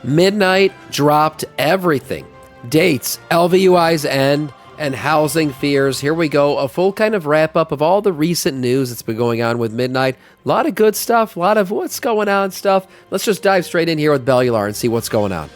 Midnight dropped everything. Dates, LVUI's end, and housing fears. Here we go. A full kind of wrap up of all the recent news that's been going on with Midnight. A lot of good stuff, a lot of what's going on stuff. Let's just dive straight in here with Bellular and see what's going on.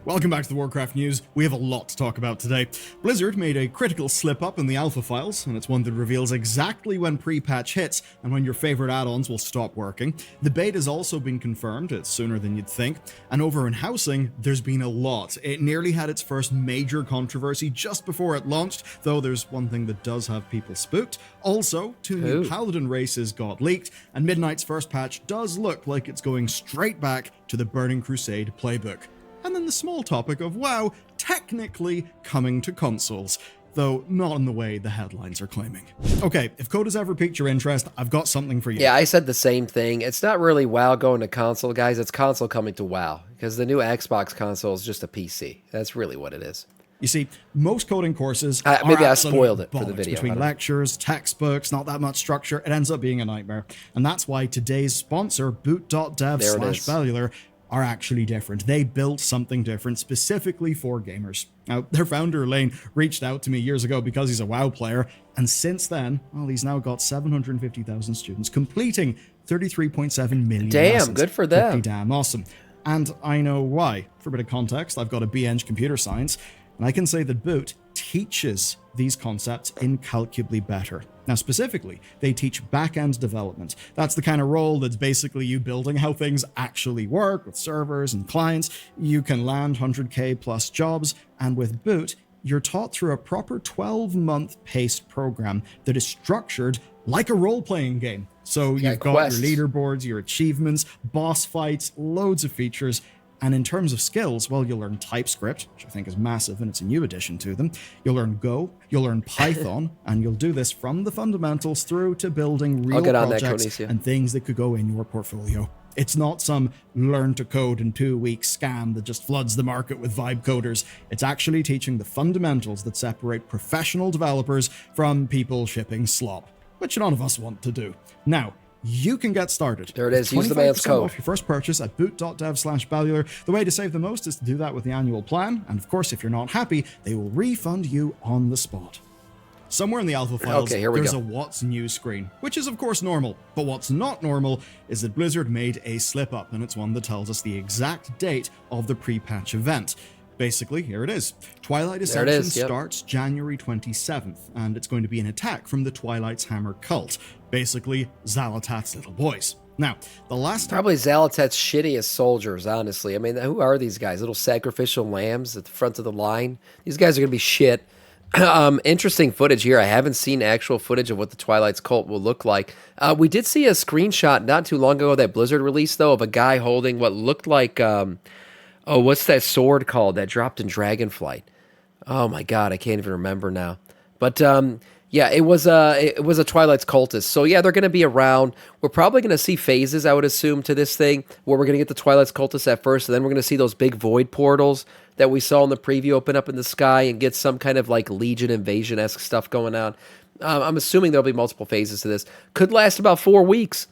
Welcome back to the Warcraft news. We have a lot to talk about today. Blizzard made a critical slip-up in the alpha files, and it's one that reveals exactly when pre-patch hits and when your favorite add-ons will stop working. The beta has also been confirmed, it's sooner than you'd think, and over in housing, there's been a lot. It nearly had its first major controversy just before it launched, though there's one thing that does have people spooked. Also, 2 new Paladin races got leaked, and Midnight's first patch does look like it's going straight back to the Burning Crusade playbook. And then the small topic of WoW technically coming to consoles, though not in the way the headlines are claiming. Okay, if code has ever piqued your interest, I've got something for you. Yeah, I said the same thing. It's not really WoW going to console, guys. It's console coming to WoW, because the new Xbox console is just a PC. That's really what it is. You see, most coding courses maybe I spoiled it for the video. Between lectures, textbooks, not that much structure, it ends up being a nightmare. And that's why today's sponsor, boot.dev/Bellular, are actually different. They built something different specifically for gamers. Now, their founder, Lane, reached out to me years ago because he's a WoW player, and since then, well, he's now got 750,000 students completing 33.7 million lessons. Damn, good for them. Pretty damn awesome. And I know why. For a bit of context, I've got a BEng computer science, and I can say that Boot teaches these concepts incalculably better. Now, specifically, they teach back-end development. That's the kind of role that's basically you building how things actually work with servers and clients. You can land 100K plus jobs, and with Boot, you're taught through a proper 12-month paced program that is structured like a role-playing game. So you've got your leaderboards, your achievements, boss fights, loads of features. And in terms of skills, well, you'll learn TypeScript, which I think is massive, and it's a new addition to them. You'll learn Go, you'll learn Python, and you'll do this from the fundamentals through to building real projects and things that could go in your portfolio. It's not some learn to code in 2 weeks scam that just floods the market with vibe coders. It's actually teaching the fundamentals that separate professional developers from people shipping slop, which none of us want to do. Now, you can get started. There it is. Use the man's code off your first purchase at boot.dev/Bellular. The way to save the most is to do that with the annual plan. And of course, if you're not happy, they will refund you on the spot. Somewhere in the alpha files, there's a what's new screen, which is of course normal. But what's not normal is that Blizzard made a slip up, and it's one that tells us the exact date of the pre-patch event. Basically, here it is. Twilight Ascension starts January 27th, and it's going to be an attack from the Twilight's Hammer cult. Basically, Xal'atath's little boys. Now, the last time... Probably Xal'atath's shittiest soldiers, honestly. I mean, who are these guys? Little sacrificial lambs at the front of the line? These guys are going to be shit. Interesting footage here. I haven't seen actual footage of what the Twilight's cult will look like. We did see a screenshot not too long ago that Blizzard released, though, of a guy holding what looked like... oh, what's that sword called that dropped in Dragonflight? Oh my god, I can't even remember now. But yeah, it was a Twilight's cultist. So yeah, they're going to be around. We're probably going to see phases, I would assume, to this thing, where we're going to get the Twilight's cultists at first, and then we're going to see those big void portals that we saw in the preview open up in the sky and get some kind of like Legion invasion-esque stuff going on. I'm assuming there'll be multiple phases to this. Could last about 4 weeks,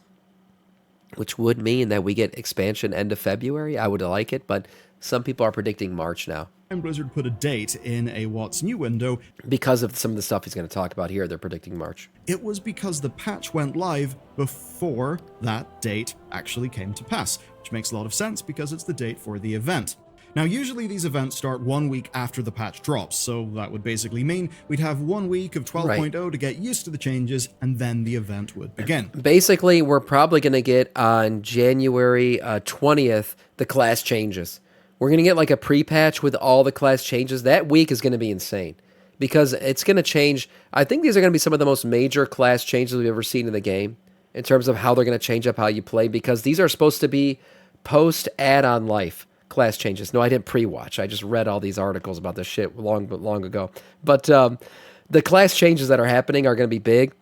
which would mean that we get expansion end of February. I would like it, but some people are predicting March now. And Blizzard put a date in a what's new window. Because of some of the stuff he's going to talk about here, they're predicting March. It was because the patch went live before that date actually came to pass, which makes a lot of sense because it's the date for the event. Now, usually these events start 1 week after the patch drops, so that would basically mean we'd have 1 week of 12.0 to get used to the changes, and then the event would begin. Basically, we're probably going to get on January 20th the class changes. We're going to get like a pre-patch with all the class changes. That week is going to be insane because it's going to change. I think these are going to be some of the most major class changes we've ever seen in the game in terms of how they're going to change up how you play, because these are supposed to be post-add-on life class changes. No, I didn't pre-watch. I just read all these articles about this shit long ago. But the class changes that are happening are going to be big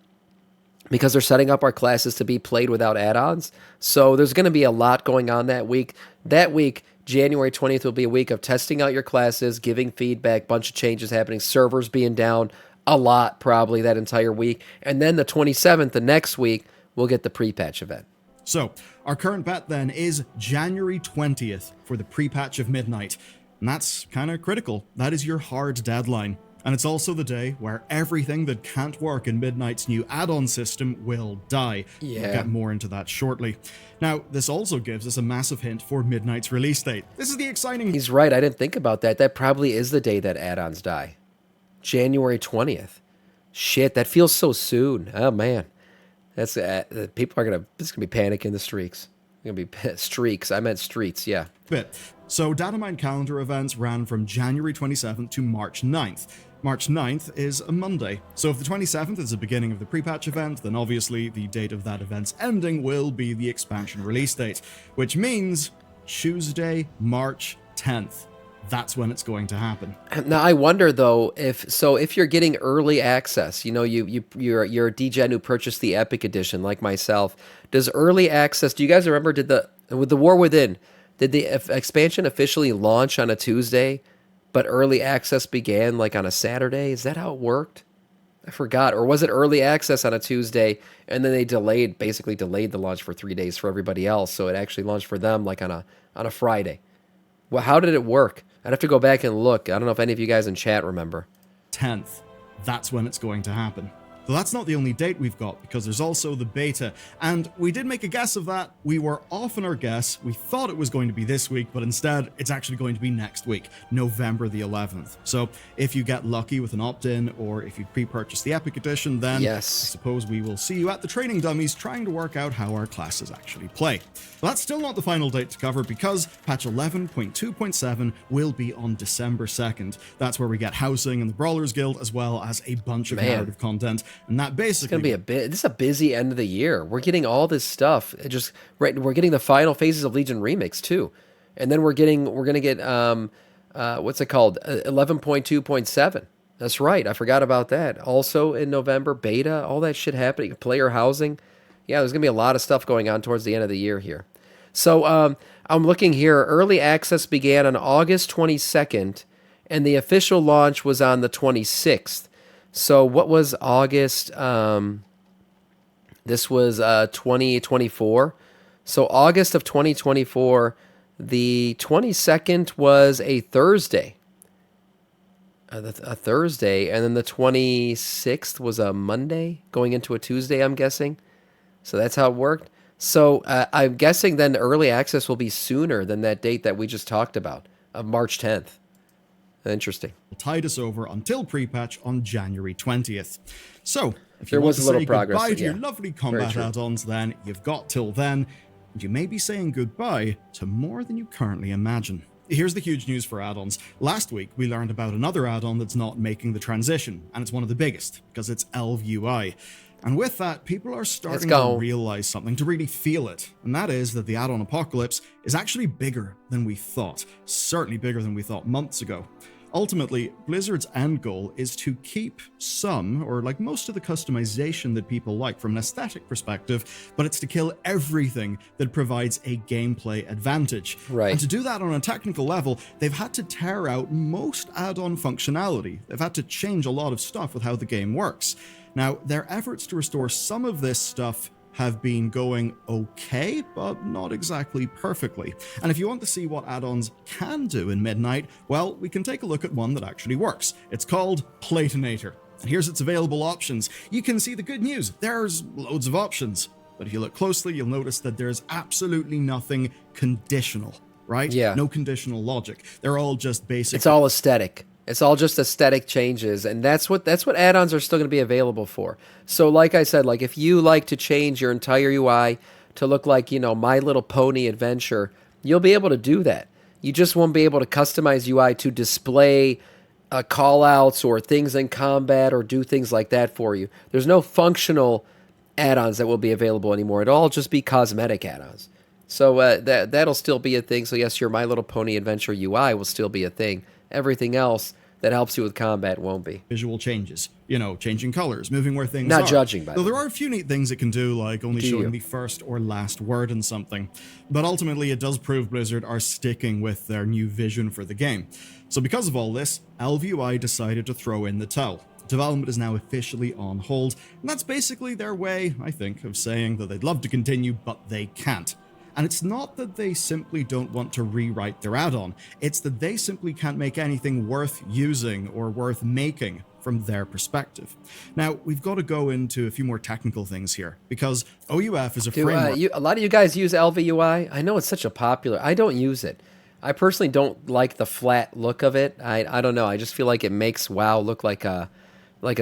because they're setting up our classes to be played without add-ons. So there's going to be a lot going on that week. That week, January 20th, will be a week of testing out your classes, giving feedback, bunch of changes happening, servers being down a lot probably that entire week. And then the 27th, the next week, we'll get the pre-patch event. So, Our current bet then is January 20th for the pre-patch of Midnight. And that's kind of critical. That is your hard deadline. And it's also the day where everything that can't work in Midnight's new add-on system will die. Yeah. We'll get more into that shortly. Now, this also gives us a massive hint for Midnight's release date. This is the exciting... He's right. I didn't think about that. That probably is the day that add-ons die. January 20th. Shit, that feels so soon. Oh, man. That's people are going to... This is going to be panicking the streaks. Going to be streaks. I meant streets, yeah. Bit. So, Datamine calendar events ran from January 27th to March 9th. March 9th is a Monday. So if the 27th is the beginning of the pre-patch event, then obviously the date of that event's ending will be the expansion release date, which means Tuesday, March 10th. That's when it's going to happen. Now I wonder though if you're getting early access, you're a DGen who purchased the Epic Edition like myself. Does early access? Do you guys remember? With the War Within, did the expansion officially launch on a Tuesday? But early access began like on a Saturday? Is that how it worked? I forgot. Or was it early access on a Tuesday and then they basically delayed the launch for 3 days for everybody else, so it actually launched for them like on a Friday? Well, how did it work? I'd have to go back and look. I don't know if any of you guys in chat remember. 10th. That's when it's going to happen. Though that's not the only date we've got, because there's also the beta, and we did make a guess of that. We were off in our guess. We thought it was going to be this week, but instead it's actually going to be next week, November the 11th. So if you get lucky with an opt-in, or if you pre-purchase the Epic Edition, then yes. I suppose we will see you at the training dummies trying to work out how our classes actually play. But that's still not the final date to cover, because patch 11.2.7 will be on December 2nd. That's where we get housing and the Brawlers Guild, as well as a bunch of narrative content. And that basically... It's going to be this is a busy end of the year. We're getting all this stuff. We're getting the final phases of Legion Remix too. And then we're going to get, what's it called? 11.2.7. That's right. I forgot about that. Also in November, beta, all that shit happening. Player housing. Yeah, there's going to be a lot of stuff going on towards the end of the year here. So I'm looking here. Early access began on August 22nd, and the official launch was on the 26th. So what was August? This was 2024. So August of 2024, the 22nd was a Thursday. A Thursday, and then the 26th was a Monday, going into a Tuesday, I'm guessing. So that's how it worked. So I'm guessing then early access will be sooner than that date that we just talked about, of March 10th. Interesting. Tide us over until pre-patch on January 20th. So, if you there want was to a little say progress, goodbye to yeah. your lovely combat add-ons, then you've got till then, and you may be saying goodbye to more than you currently imagine. Here's the huge news for add-ons. Last week, we learned about another add-on that's not making the transition, and it's one of the biggest, because it's Elv UI. And with that, people are starting to realize something, to really feel it. And that is that the add-on Apocalypse is actually bigger than we thought. Certainly bigger than we thought months ago. Ultimately, Blizzard's end goal is to keep some, or like most of the customization that people like from an aesthetic perspective, but it's to kill everything that provides a gameplay advantage. Right. And to do that on a technical level, they've had to tear out most add-on functionality. They've had to change a lot of stuff with how the game works. Now, their efforts to restore some of this stuff have been going okay, but not exactly perfectly. And if you want to see what add-ons can do in Midnight, well, we can take a look at one that actually works. It's called Platinator. And here's its available options. You can see the good news. There's loads of options. But if you look closely, you'll notice that there's absolutely nothing conditional, right? Yeah. No conditional logic. They're all just basic. It's all aesthetic. It's all just aesthetic changes, and that's what add-ons are still going to be available for. So like I said, like if you like to change your entire UI to look like, My Little Pony Adventure, you'll be able to do that. You just won't be able to customize UI to display call-outs or things in combat or do things like that for you. There's no functional add-ons that will be available anymore. It'll all just be cosmetic add-ons. So that'll still be a thing. So yes, your My Little Pony Adventure UI will still be a thing. Everything else that helps you with combat won't be. Visual changes, changing colors, moving where things are. Not judging, by the way. Though there are a few neat things it can do, like only showing the first or last word in something. But ultimately, it does prove Blizzard are sticking with their new vision for the game. So because of all this, Elv UI decided to throw in the towel. Development is now officially on hold, and that's basically their way, I think, of saying that they'd love to continue, but they can't. And it's not that they simply don't want to rewrite their add-on, it's that they simply can't make anything worth using or worth making from their perspective. Now, we've got to go into a few more technical things here, because OUF is a framework. A lot of you guys use LVUI? I know it's such a popular... I don't use it. I personally don't like the flat look of it. I don't know. I just feel like it makes WoW look like a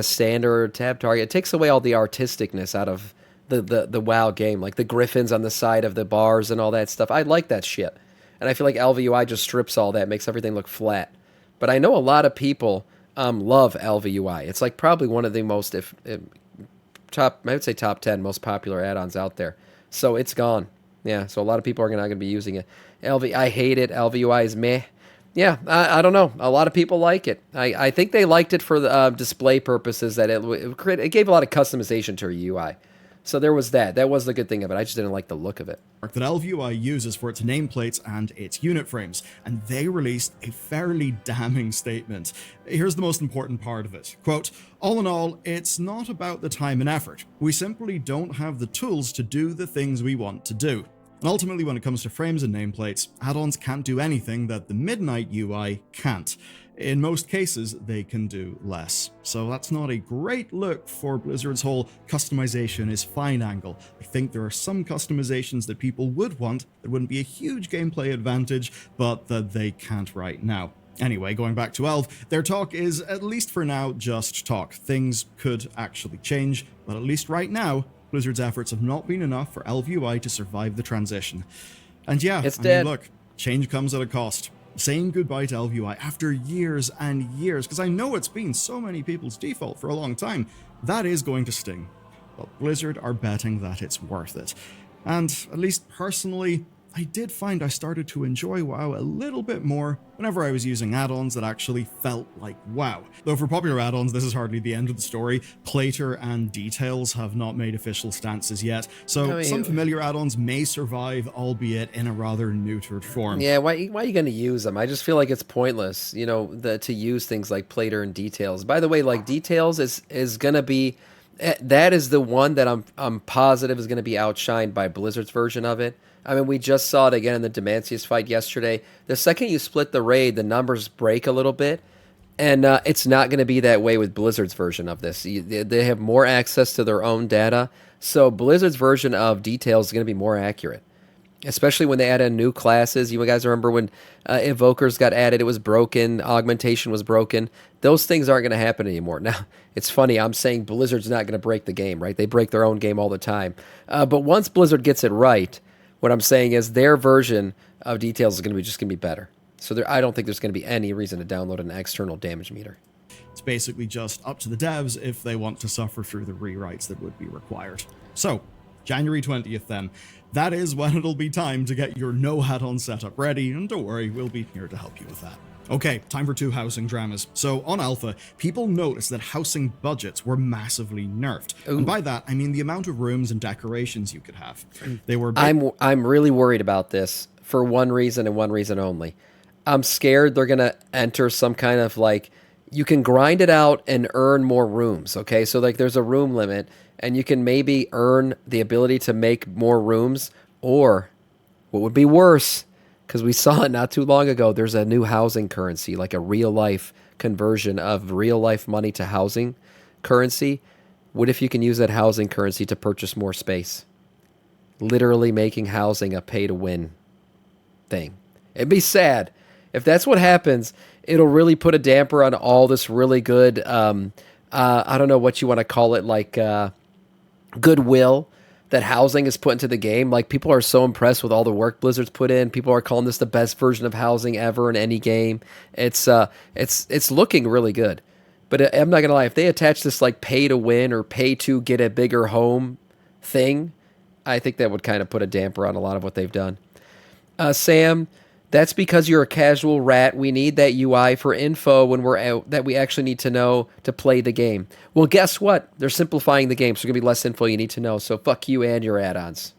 standard tab target. It takes away all the artisticness out of the WoW game, like the griffins on the side of the bars and all that stuff. I like that shit. And I feel like LVUI just strips all that, makes everything look flat. But I know a lot of people love LVUI. It's like probably one of the most, I would say top 10 most popular add-ons out there. So it's gone. Yeah, so a lot of people are not going to be using it. I hate it. LVUI is meh. Yeah, I don't know. A lot of people like it. I think they liked it for the display purposes, that it gave a lot of customization to your UI. So there was that. That was the good thing of it. I just didn't like the look of it. That LVUI uses for its nameplates and its unit frames, and they released a fairly damning statement. Here's the most important part of it. Quote, "All in all, it's not about the time and effort. We simply don't have the tools to do the things we want to do. And ultimately, when it comes to frames and nameplates, add-ons can't do anything that the Midnight UI can't. In most cases, they can do less." So that's not a great look for Blizzard's whole customization is fine angle. I think there are some customizations that people would want that wouldn't be a huge gameplay advantage, but that they can't right now. Anyway, going back to ELV, their talk is, at least for now, just talk. Things could actually change, but at least right now, Blizzard's efforts have not been enough for LVUI to survive the transition. And yeah, it's dead. Look, change comes at a cost. Saying goodbye to LVUI after years and years, because I know it's been so many people's default for a long time, that is going to sting. But Blizzard are betting that it's worth it. And at least personally, I did find I started to enjoy WoW a little bit more whenever I was using add-ons that actually felt like WoW. Though for popular add-ons, this is hardly the end of the story. Plater and Details have not made official stances yet, so some familiar add-ons may survive, albeit in a rather neutered form. Yeah, why are you going to use them? I just feel like it's pointless, to use things like Plater and Details. By the way, like Details is going to be... That is the one that I'm positive is going to be outshined by Blizzard's version of it. I mean, we just saw it again in the Demacius fight yesterday. The second you split the raid, the numbers break a little bit, and it's not going to be that way with Blizzard's version of this. They have more access to their own data, so Blizzard's version of Details is going to be more accurate, especially when they add in new classes. You guys remember when Evokers got added, it was broken, Augmentation was broken. Those things aren't going to happen anymore. Now, it's funny, I'm saying Blizzard's not going to break the game, right? They break their own game all the time. But once Blizzard gets it right, what I'm saying is their version of Details is going to be better. So I don't think there's going to be any reason to download an external damage meter. It's basically just up to the devs if they want to suffer through the rewrites that would be required. So, January 20th then. That is when it'll be time to get your no add-on setup ready, and don't worry, we'll be here to help you with that. Okay, time for 2 housing dramas. So on Alpha, people noticed that housing budgets were massively nerfed. Ooh. And by that, I mean the amount of rooms and decorations you could have. They were I'm really worried about this for one reason and one reason only. I'm scared they're going to enter some kind of you can grind it out and earn more rooms, okay? So there's a room limit, and you can maybe earn the ability to make more rooms, or what would be worse, because we saw it not too long ago, there's a new housing currency, like a real-life conversion of real-life money to housing currency. What if you can use that housing currency to purchase more space? Literally making housing a pay-to-win thing. It'd be sad. If that's what happens, it'll really put a damper on all this really good, I don't know what you want to call it, goodwill that housing is put into the game. People are so impressed with all the work Blizzard's put in. People are calling this the best version of housing ever in any game. It's looking really good. But I'm not gonna lie, if they attach this pay to win or pay to get a bigger home thing, I think that would kind of put a damper on a lot of what they've done. Sam, that's because you're a casual rat. We need that UI for info when we're out that we actually need to know to play the game. Well, guess what? They're simplifying the game, so there's going to be less info you need to know. So fuck you and your add-ons.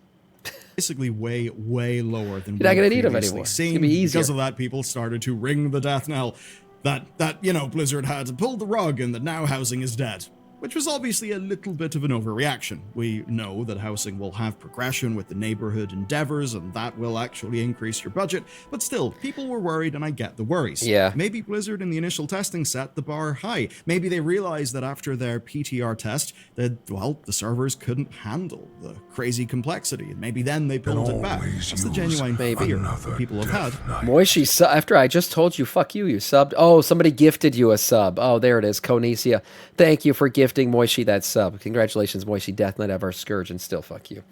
Basically way, way lower than you're not going to need them anymore. It's going to be easier. Because of that, people started to ring the death knell that Blizzard had pulled the rug and that now housing is dead. which was obviously a little bit of an overreaction. We know that housing will have progression with the neighborhood endeavors, and that will actually increase your budget, but still, people were worried, and I get the worries. Yeah. Maybe Blizzard in the initial testing set the bar high. Maybe they realized that after their PTR test, that, well, the servers couldn't handle the crazy complexity, and maybe then they pulled it back. That's the genuine fear that people have had. Moishi, after I just told you, fuck you, you subbed. Oh, somebody gifted you a sub. Oh, there it is, Conicia. Thank you for gifting Moishi that sub. Congratulations, Moishi, Death Knight of our Scourge, and still fuck you.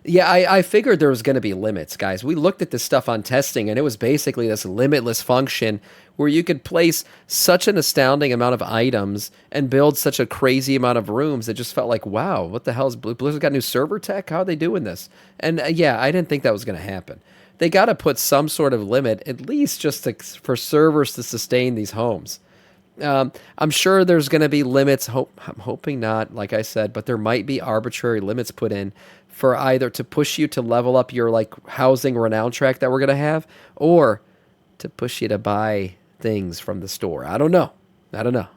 Yeah, I figured there was going to be limits, guys. We looked at this stuff on testing, and it was basically this limitless function where you could place such an astounding amount of items and build such a crazy amount of rooms. It just felt like, wow, what the hell is Blizzard got new server tech? How are they doing this? And yeah, I didn't think that was going to happen. They got to put some sort of limit, at least just for servers to sustain these homes. I'm sure there's going to be limits. I'm hoping not, like I said, but there might be arbitrary limits put in for either to push you to level up your like housing renown track that we're going to have, or to push you to buy things from the store. I don't know.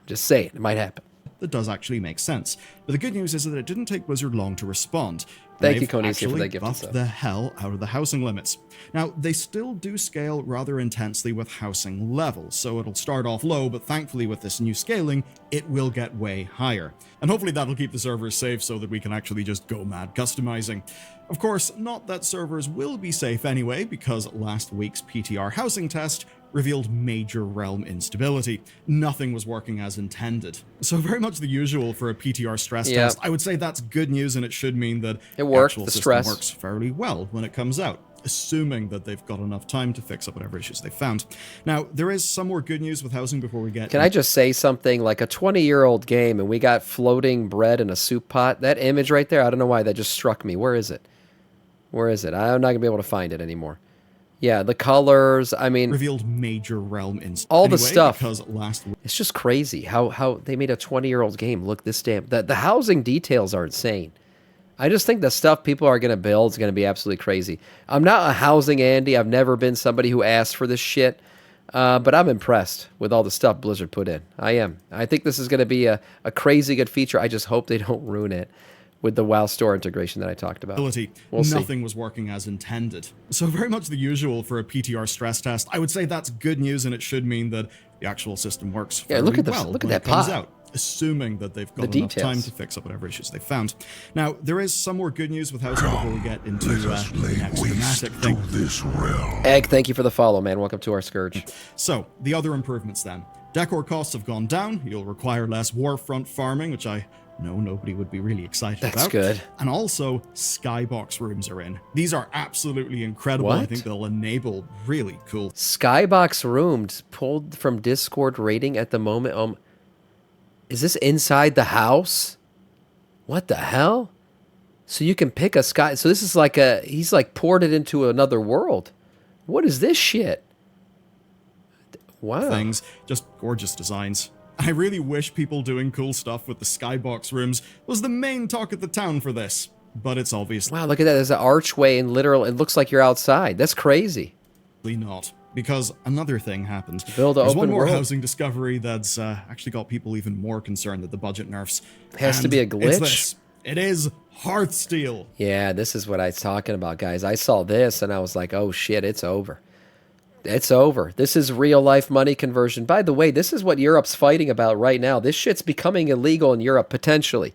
Just say it. It might happen. That does actually make sense. But the good news is that it didn't take Blizzard long to respond. Thank you, Conicia, for that gift. Buffed the hell out of the housing limits. Now, they still do scale rather intensely with housing levels, so it'll start off low, but thankfully with this new scaling, it will get way higher. And hopefully that'll keep the servers safe so that we can actually just go mad customizing. Of course, not that servers will be safe anyway, because last week's PTR housing test revealed major realm instability. Nothing was working as intended. So very much the usual for a PTR stress test. I would say that's good news, and it should mean that it worked. The system works fairly well when it comes out, assuming that they've got enough time to fix up whatever issues they found. Now, there is some more good news with housing before we get... Can I just say something? Like a 20-year-old game, and we got floating bread in a soup pot. That image right there, I don't know why that just struck me. Where is it? I'm not going to be able to find it anymore. Yeah, the colors, I mean... Revealed major realm all the stuff. Because last week... It's just crazy how they made a 20-year-old game look this damn... The housing details are insane. I just think the stuff people are going to build is going to be absolutely crazy. I'm not a housing Andy. I've never been somebody who asked for this shit. But I'm impressed with all the stuff Blizzard put in. I am. I think this is going to be a crazy good feature. I just hope they don't ruin it with the WoW store integration that I talked about. Nothing was working as intended. So very much the usual for a PTR stress test. I would say that's good news, and it should mean that the actual system works fairly look at well look at when that it comes pot. out, assuming that they've got enough time to fix up whatever issues they found. Now, there is some more good news with housing before we get into the next thematic thing. Egg, thank you for the follow, man. Welcome to our Scourge. So, the other improvements then. Decor costs have gone down. You'll require less warfront farming, which I know nobody would be really excited about. That's good. And also, skybox rooms are in. These are absolutely incredible. What? I think they'll enable really cool... Skybox rooms pulled from Discord rating at the moment. Is this inside the house? What the hell? So you can pick a sky... So this is like he's like poured it into another world. What is this shit? Wow. Things. Just gorgeous designs. I really wish people doing cool stuff with the skybox rooms was the main talk of the town for this, but it's obviously wow, look at that. There's an archway and it looks like you're outside. That's crazy. Not, because another thing happened. Build an There's open one more world. housing discovery that's actually got people even more concerned at the budget nerfs. Has to be a glitch? It's this. It is Hearthsteel. Yeah, this is what I was talking about, guys. I saw this and I was like, oh shit, it's over. It's over. This is real life money conversion. By the way, this is what Europe's fighting about right now. This shit's becoming illegal in Europe, potentially.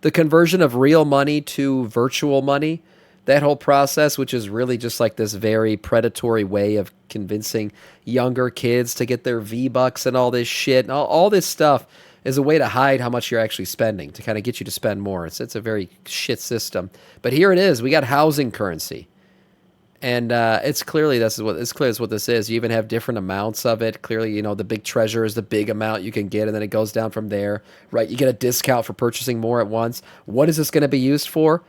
The conversion of real money to virtual money, that whole process, which is really just like this very predatory way of convincing younger kids to get their V-Bucks and all this shit. And all this stuff is a way to hide how much you're actually spending, to kind of get you to spend more. It's a very shit system. But here it is. We got housing currency. And it's clearly that's what this is. You even have different amounts of it. Clearly, you know, the big treasure is the big amount you can get, and then it goes down from there. Right? You get a discount for purchasing more at once. What is this going to be used for?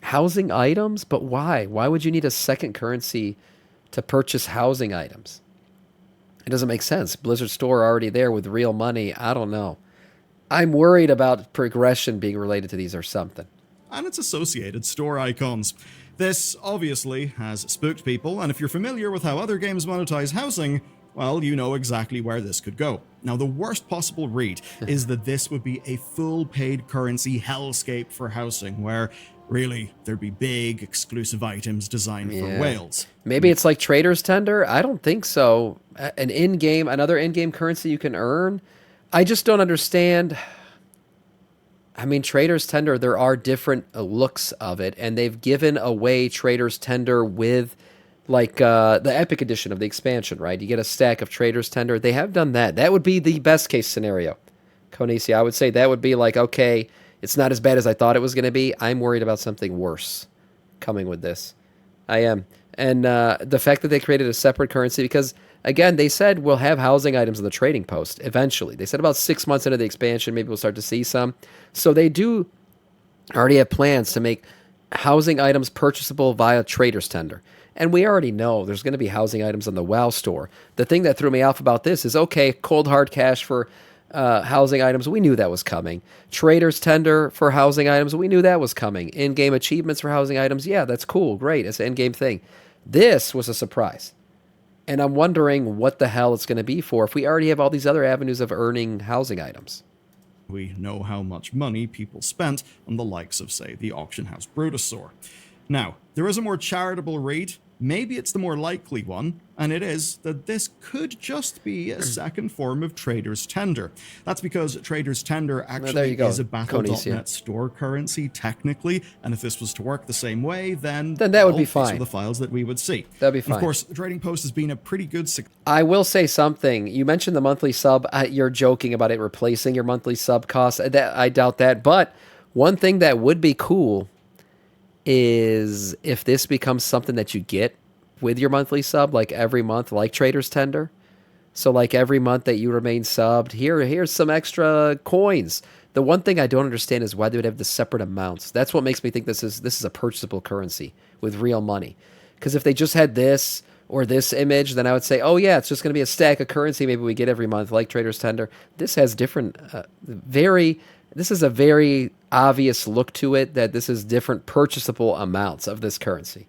Housing items? But why? Why would you need a second currency to purchase housing items? It doesn't make sense. Blizzard Store already there with real money. I don't know. I'm worried about progression being related to these or something. And its associated store icons. This, obviously, has spooked people, and if you're familiar with how other games monetize housing, well, you know exactly where this could go. Now, the worst possible read is that this would be a full paid currency hellscape for housing, where really there'd be big exclusive items designed for whales. Maybe it's like Trader's Tender. I don't think so. Another in-game currency you can earn. I just don't understand. I mean, Trader's Tender, there are different looks of it, and they've given away Trader's Tender with like the Epic Edition of the expansion, right? You get a stack of Trader's Tender. They have done that. That would be the best case scenario. Konisi, I would say that would be like, okay, it's not as bad as I thought it was going to be. I'm worried about something worse coming with this. I am. And the fact that they created a separate currency, because, again, they said we'll have housing items in the trading post eventually. They said about 6 months into the expansion, maybe we'll start to see some. So they do already have plans to make housing items purchasable via Trader's Tender. And we already know there's going to be housing items on the WoW store. The thing that threw me off about this is, okay, cold hard cash for housing items. We knew that was coming. Trader's Tender for housing items. We knew that was coming. In-game achievements for housing items. Yeah, that's cool. Great. It's an in-game thing. This was a surprise. And I'm wondering what the hell it's going to be for if we already have all these other avenues of earning housing items. We know how much money people spent on the likes of, say, the auction house Brutosaur. Now, there is a more charitable read. Maybe it's the more likely one, and it is that this could just be a second form of Trader's Tender. That's because Trader's Tender actually is a Battle.net store currency, technically, and if this was to work the same way, then that would be fine. These are the files that we would see. That'd be fine. And of course, the Trading Post has been a pretty good success. I will say something. You mentioned the monthly sub. You're joking about it replacing your monthly sub cost. I doubt that, but one thing that would be cool is if this becomes something that you get with your monthly sub, like every month, like Trader's Tender. So like every month that you remain subbed, here's some extra coins. The one thing I don't understand is why they would have the separate amounts. That's what makes me think this is a purchasable currency with real money. Because if they just had this or this image, then I would say, oh yeah, it's just going to be a stack of currency maybe we get every month, like Trader's Tender. This has different, this is a very obvious look to it that this is different purchasable amounts of this currency.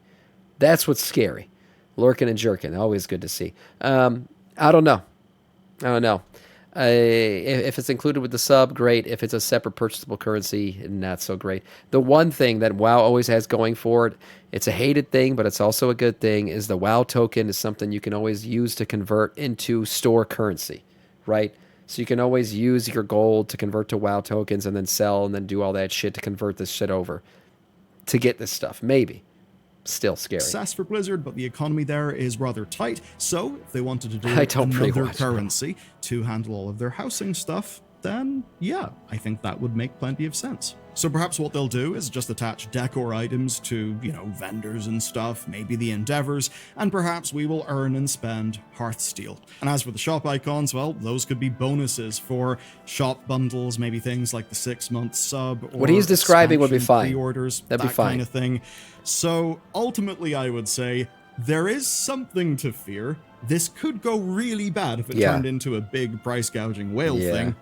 That's what's scary. Lurking and jerking, always good to see. I don't know. If it's included with the sub, great. If it's a separate purchasable currency, not so great. The one thing that WoW always has going for it, it's a hated thing, but it's also a good thing, is the WoW token is something you can always use to convert into store currency, right? So you can always use your gold to convert to WoW tokens and then sell and then do all that shit to convert this shit over to get this stuff. Maybe. Still scary. Success for Blizzard, but the economy there is rather tight. So if they wanted to do another currency to handle all of their housing stuff, then yeah, I think that would make plenty of sense. So perhaps what they'll do is just attach decor items to, vendors and stuff, maybe the Endeavors, and perhaps we will earn and spend Hearthsteel. And as for the shop icons, well, those could be bonuses for shop bundles, maybe things like the 6-month sub. Or what he's describing would be fine. Pre-orders, that'd be fine. Kind of thing. So ultimately, I would say there is something to fear. This could go really bad if it turned into a big price gouging whale thing,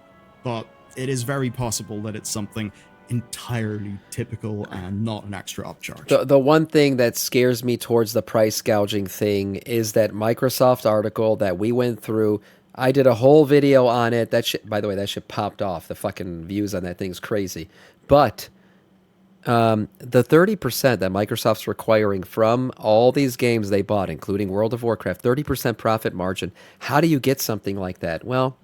but it is very possible that it's something entirely typical and not an extra upcharge. The one thing that scares me towards the price gouging thing is that Microsoft article that we went through. I did a whole video on it. That shit, by the way, that shit popped off. The fucking views on that thing's crazy. But the 30% that Microsoft's requiring from all these games they bought, including World of Warcraft, 30% profit margin. How do you get something like that? Well,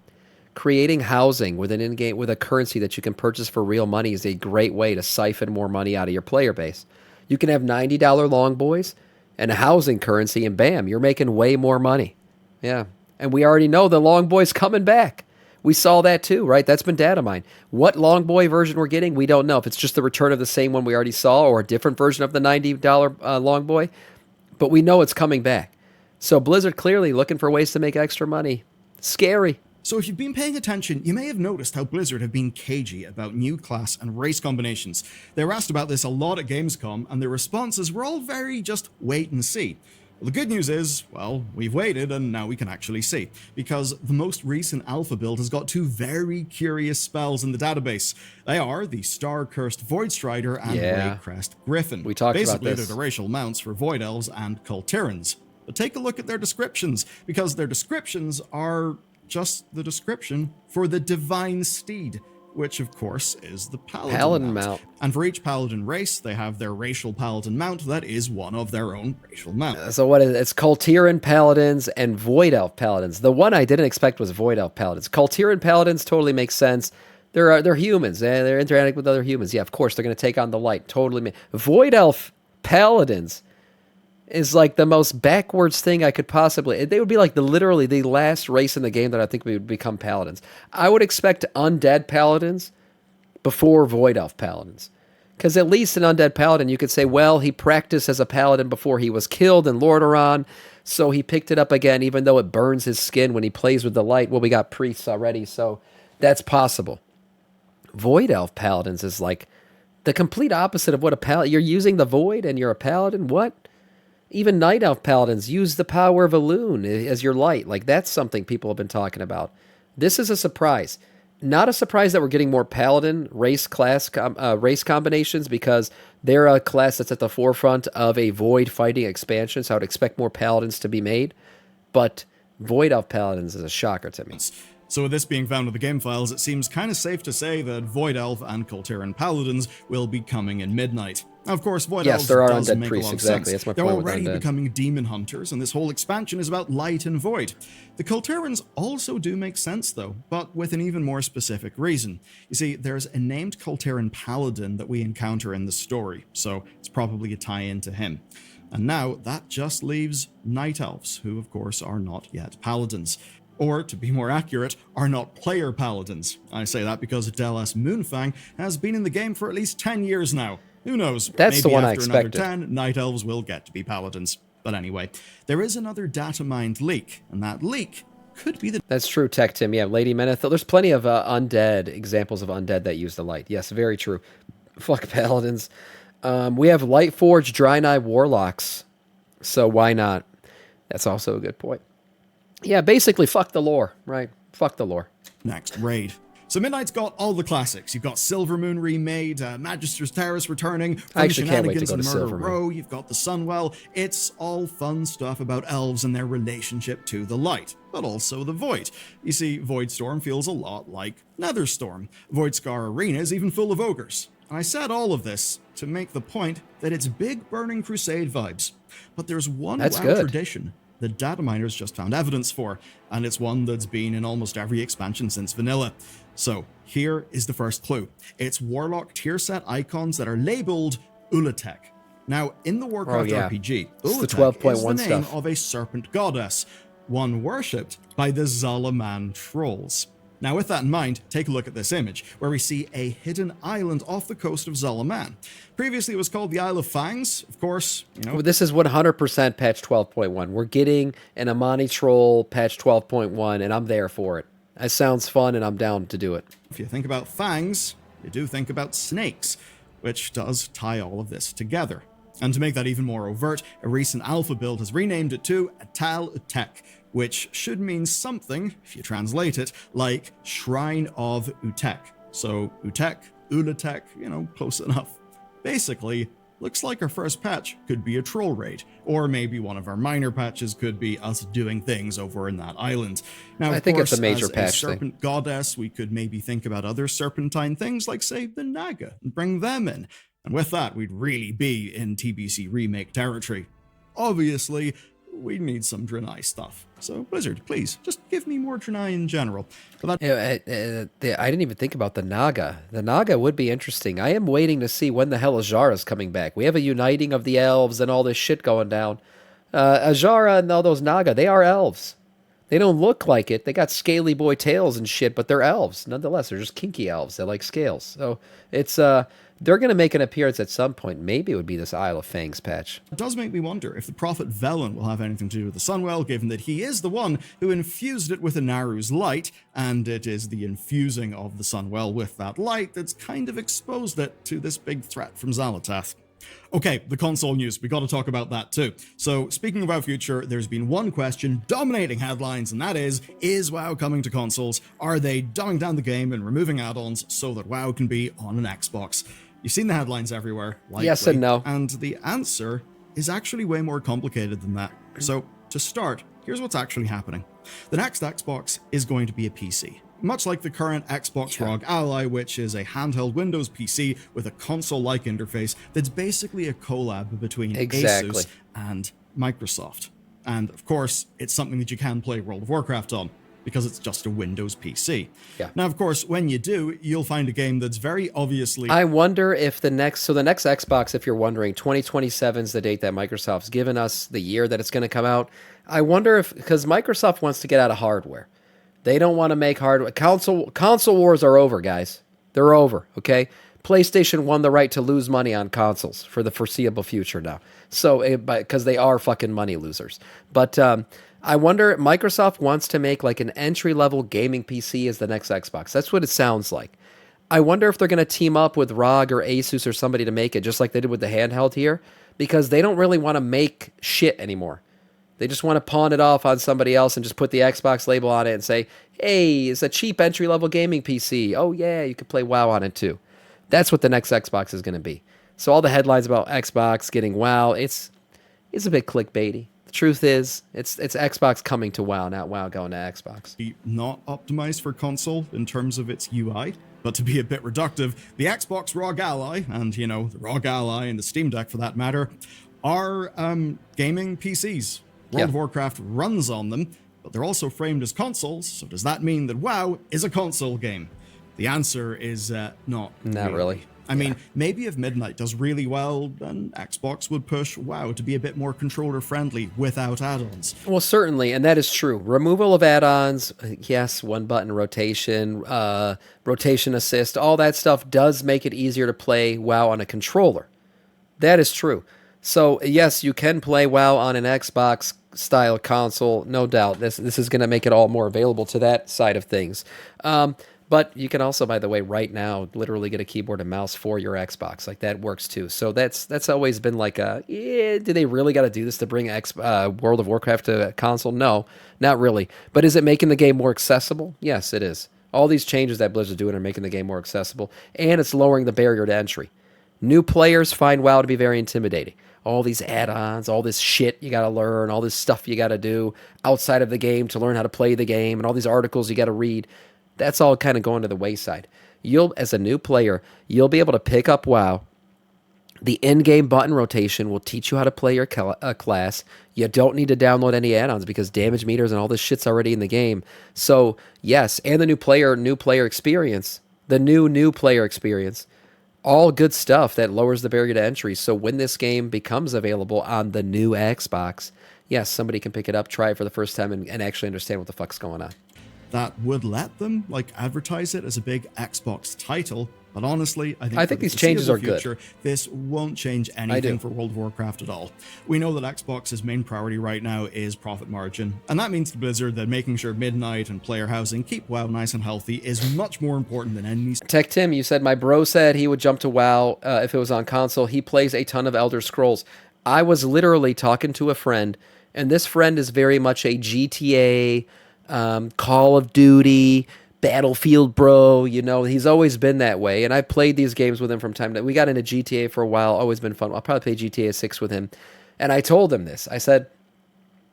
creating housing with an in-game with a currency that you can purchase for real money is a great way to siphon more money out of your player base. You can have $90 long boys and a housing currency, and bam, you're making way more money. Yeah, and we already know the long boy's coming back. We saw that too, right? That's been data mined. What long boy version we're getting, we don't know. If it's just the return of the same one we already saw or a different version of the $90 long boy, but we know it's coming back. So Blizzard clearly looking for ways to make extra money. Scary. So if you've been paying attention, you may have noticed how Blizzard have been cagey about new class and race combinations. They were asked about this a lot at Gamescom, and their responses were all very just wait and see. Well, the good news is, well, we've waited and now we can actually see, because the most recent alpha build has got 2 very curious spells in the database. They are the Star-Cursed Void Strider and Raycrest Griffin. We talked Basically, about this. they're the racial mounts for Void Elves and Cult Tyrants. But take a look at their descriptions, because their descriptions are just the description for the divine steed, which of course is the paladin mount. And for each paladin race, they have their racial paladin mount that is one of their own racial mounts. So what is it? It's Kultiran paladins and Void Elf paladins. The one I didn't expect was Void Elf paladins. Kultiran paladins totally makes sense. They're humans. They're interacting with other humans. Yeah, of course they're going to take on the light. Totally. Void Elf paladins is like the most backwards thing I could possibly. They would be like literally the last race in the game that I think we would become paladins. I would expect undead paladins before Void Elf paladins. Because at least an undead paladin, you could say, well, he practiced as a paladin before he was killed in Lordaeron, so he picked it up again, even though it burns his skin when he plays with the light. Well, we got priests already, so that's possible. Void Elf paladins is like the complete opposite of what a paladin. You're using the void and you're a paladin? What? Even Night Elf paladins use the power of Elune as your light. Like, that's something people have been talking about. This is a surprise. Not a surprise that we're getting more paladin race combinations, because they're a class that's at the forefront of a void fighting expansion, so I would expect more paladins to be made. But Void Elf paladins is a shocker to me. So with this being found in the game files, it seems kind of safe to say that Void Elf and Kultiran paladins will be coming in Midnight. Now, of course, Void Elves there are does undead make priests, a lot of exactly. sense. That's my They're point with already undead. becoming demon hunters, and this whole expansion is about light and void. The Kultirans also do make sense, though, but with an even more specific reason. You see, there's a named Kultiran paladin that we encounter in the story, so it's probably a tie-in to him. And now, that just leaves Night Elves, who, of course, are not yet paladins. Or, to be more accurate, are not player paladins. I say that because Delas Moonfang has been in the game for at least 10 years now. Who knows? That's Maybe the one I after another expected. 10, Night Elves will get to be paladins. But anyway, there is another data mined leak, and that leak could be the... That's true, Tech Tim. Yeah, Lady Menethil. There's plenty of undead examples of undead that use the light. Yes, very true. Fuck paladins. We have Lightforged Draenei Warlocks, so why not? That's also a good point. Yeah, basically, fuck the lore, right? Fuck the lore. next raid. So Midnight's got all the classics. You've got Silvermoon remade, Magister's Terrace returning, I actually can't wait to Shenanigans go and to Murder Silvermoon. Row, you've got the Sunwell. It's all fun stuff about elves and their relationship to the light, but also the void. You see, Voidstorm feels a lot like Netherstorm. Voidscar Arena is even full of ogres. And I said all of this to make the point that it's big Burning Crusade vibes. But there's one That's WoW good. tradition that data miners just found evidence for, and it's one that's been in almost every expansion since vanilla. So here is the first clue. It's Warlock tier set icons that are labeled Ulatek. Now, in the Warcraft yeah. RPG, It's the Ulatek is 12.1 the name stuff. of a serpent goddess, one worshipped by the Zalaman trolls. Now, with that in mind, take a look at this image, where we see a hidden island off the coast of Zalaman. Previously, it was called the Isle of Fangs. Of course, you know, Well, this is 100% patch 12.1. We're getting an Amani Troll patch 12.1, and I'm there for it. That sounds fun, and I'm down to do it. if you think about fangs, you do think about snakes, which does tie all of this together. And to make that even more overt, a recent alpha build has renamed it to Atal Utek, which should mean something, if you translate it, like Shrine of Utek. So Utek, Ulatek, you know, close enough. Basically, looks like our first patch could be a troll raid, or maybe one of our minor patches could be us doing things over in that island. Now, I of think it's course, a major as patch a serpent goddess, we could maybe think about other serpentine things, like, say, the Naga, and bring them in. And with that, we'd really be in TBC remake territory. Obviously, we need some Draenei stuff. So, Blizzard, please, just give me more Draenei in general. But that I didn't even think about the Naga. The Naga would be interesting. I am waiting to see when the hell Azara's coming back. We have a uniting of the elves and all this shit going down. Azara and all those Naga, they are elves. They don't look like it. They got scaly boy tails and shit, but they're elves. Nonetheless, they're just kinky elves. They like scales. So it's they're going to make an appearance at some point. Maybe it would be this Isle of Fangs patch. It does make me wonder if the Prophet Velen will have anything to do with the Sunwell, given that he is the one who infused it with Inaru's light, and it is the infusing of the Sunwell with that light that's kind of exposed it to this big threat from Xal'atath. Okay, the console news, we gotta talk about that too. So, speaking of our future, there's been one question dominating headlines, and that is WoW coming to consoles? Are they dumbing down the game and removing add-ons so that WoW can be on an Xbox? You've seen the headlines everywhere, likely, Yes and no. and the answer is actually way more complicated than that. So, to start, here's what's actually happening. The next Xbox is going to be a PC. Much like the current Xbox ROG Ally, which is a handheld Windows PC with a console-like interface that's basically a collab between Asus and Microsoft. And of course, it's something that you can play World of Warcraft on, because it's just a Windows PC. Yeah. Now, of course, when you do, you'll find a game that's very obviously... I wonder if the next Xbox, if you're wondering, 2027 is the date that Microsoft's given us, the year that it's going to come out. I wonder if, because Microsoft wants to get out of hardware. They don't want to make hardware. Console wars are over, guys. They're over, okay? PlayStation won the right to lose money on consoles for the foreseeable future now. So, because they are fucking money losers. But I wonder, Microsoft wants to make like an entry-level gaming PC as the next Xbox. That's what it sounds like. I wonder if they're going to team up with ROG or Asus or somebody to make it, just like they did with the handheld here, because they don't really want to make shit anymore. They just want to pawn it off on somebody else and just put the Xbox label on it and say, hey, it's a cheap entry-level gaming PC. Oh, yeah, you can play WoW on it too. That's what the next Xbox is going to be. So all the headlines about Xbox getting WoW, it's a bit clickbaity. The truth is, it's Xbox coming to WoW, not WoW going to Xbox. Not optimized for console in terms of its UI, but to be a bit reductive, the Xbox ROG Ally, and the ROG Ally and the Steam Deck for that matter, are gaming PCs. World of Warcraft runs on them, but they're also framed as consoles, so does that mean that WoW is a console game? The answer is not really. I mean, maybe if Midnight does really well, then Xbox would push WoW to be a bit more controller-friendly without add-ons. Well, certainly, and that is true. Removal of add-ons, yes, one-button rotation, rotation assist, all that stuff does make it easier to play WoW on a controller. That is true. So, yes, you can play WoW on an Xbox-style console, no doubt. This is going to make it all more available to that side of things. But you can also, by the way, right now, literally get a keyboard and mouse for your Xbox. Like, that works too. So that's always been like do they really got to do this to bring World of Warcraft to a console? No, not really. But is it making the game more accessible? Yes, it is. All these changes that Blizzard's doing are making the game more accessible, and it's lowering the barrier to entry. New players find WoW to be very intimidating. All these add-ons, all this shit you got to learn, all this stuff you got to do outside of the game to learn how to play the game, and all these articles you got to read. That's all kind of going to the wayside. As a new player, you'll be able to pick up WoW. The in-game button rotation will teach you how to play your class. You don't need to download any add-ons because damage meters and all this shit's already in the game. So, yes, and the new player experience, the new player experience, all good stuff that lowers the barrier to entry. So when this game becomes available on the new Xbox, yes, somebody can pick it up, try it for the first time, and actually understand what the fuck's going on. That would let them advertise it as a big Xbox title, but honestly, I think these changes are good. This won't change anything for World of Warcraft at all. We know that Xbox's main priority right now is profit margin, and that means to Blizzard that making sure Midnight and player housing keep WoW nice and healthy is much more important than any... Tech Tim, you said my bro said he would jump to WoW if it was on console. He plays a ton of Elder Scrolls. I was literally talking to a friend, and this friend is very much a GTA... Call of Duty, Battlefield bro, he's always been that way, and I played these games with him from time to time. We got into GTA for a while, always been fun. I'll probably play GTA 6 with him, and I told him this. I said,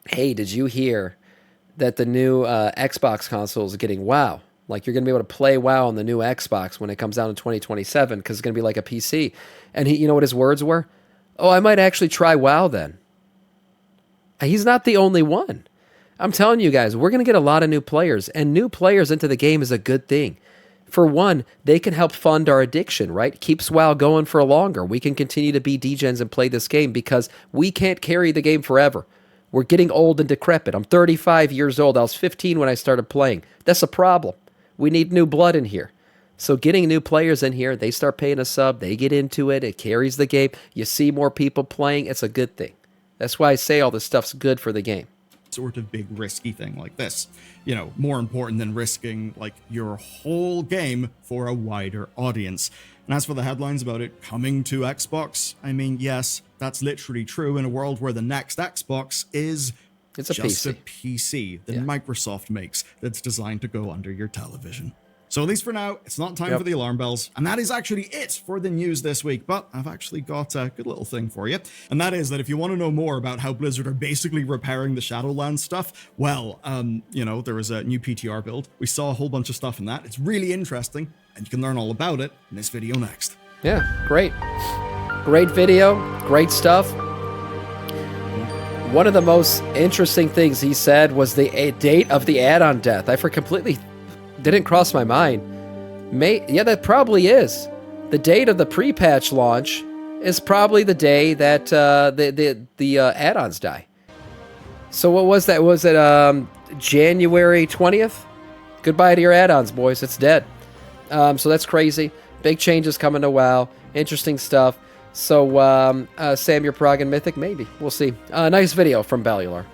hey, did you hear that the new Xbox console is getting WoW? Like, you're going to be able to play WoW on the new Xbox when it comes out in 2027, because it's going to be like a PC. And he, what his words were? Oh, I might actually try WoW then. He's not the only one. I'm telling you guys, we're going to get a lot of new players, and new players into the game is a good thing. For one, they can help fund our addiction, right? Keeps WoW going for longer. We can continue to be degens and play this game because we can't carry the game forever. We're getting old and decrepit. I'm 35 years old. I was 15 when I started playing. That's a problem. We need new blood in here. So getting new players in here, they start paying a sub, they get into it, it carries the game. You see more people playing, it's a good thing. That's why I say all this stuff's good for the game. Sort of big risky thing like this, more important than risking your whole game for a wider audience. And as for the headlines about it coming to Xbox, I mean, yes, that's literally true in a world where the next Xbox is just a PC that Microsoft makes that's designed to go under your television. So at least for now, it's not time for the alarm bells. And that is actually it for the news this week. But I've actually got a good little thing for you. And that is that if you want to know more about how Blizzard are basically repairing the Shadowlands stuff, well, you know, there was a new PTR build. We saw a whole bunch of stuff in that. It's really interesting, and you can learn all about it in this video next. Yeah, great. Great video, great stuff. One of the most interesting things he said was the date of the add-on death. I completely didn't cross my mind. Yeah, that probably is. The date of the pre-patch launch is probably the day that the add-ons die. So what was that? Was it January 20th? Goodbye to your add-ons, boys. It's dead. So that's crazy. Big changes coming to WoW. Interesting stuff. So Sam, you're prog and Mythic? Maybe. We'll see. Nice video from Bellular.